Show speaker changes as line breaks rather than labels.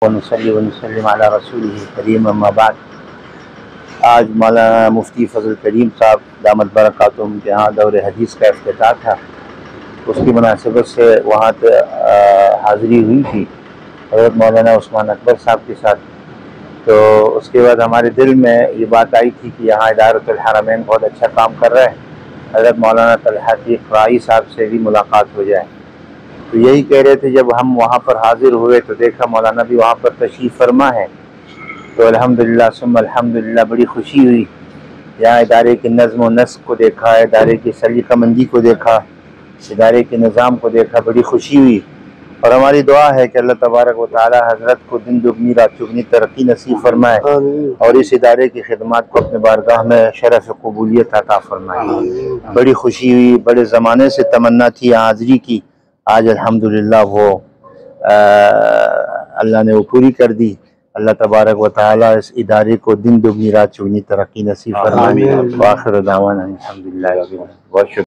ونصلی ونسلم علی رسولہ کریم اما بعد۔ آج مولانا مفتی فضل کریم صاحب دامت برکاتہم کے ہاں دور حدیث کا افتتاح تھا، اس کی مناسبت سے وہاں حاضری ہوئی تھی حضرت مولانا عثمان اکبر صاحب کے ساتھ۔ تو اس کے بعد ہمارے دل میں یہ بات آئی تھی کہ یہاں ادارۃ الحرمین بہت اچھا کام کر رہا ہے، حضرت مولانا طلحہ قرائی صاحب سے بھی ملاقات ہو جائے۔ تو یہی کہہ رہے تھے، جب ہم وہاں پر حاضر ہوئے تو دیکھا مولانا بھی وہاں پر تشریف فرما ہے، تو الحمدللہ ثم الحمدللہ بڑی خوشی ہوئی۔ یہاں ادارے کے نظم و نسق کو دیکھا، ادارے کی سلیقہ مندی کو دیکھا، ادارے کے نظام کو دیکھا، بڑی خوشی ہوئی۔ اور ہماری دعا ہے کہ اللہ تبارک و تعالی حضرت کو دن دگنی رات چگنی ترقی نصیب فرمائے اور اس ادارے کی خدمات کو اپنے بارگاہ میں شرف قبولیت عطا فرمائے۔ بڑی خوشی ہوئی، بڑے زمانے سے تمنا تھی حاضری کی، آج الحمدللہ وہ اللہ نے وہ پوری کر دی۔ اللہ تبارک و تعالی اس ادارے کو دن دگنی رات چگنی ترقی نصیب فرمائے۔ وآخر دعوانا الحمدللہ رب العالمین۔ بہت شکریہ۔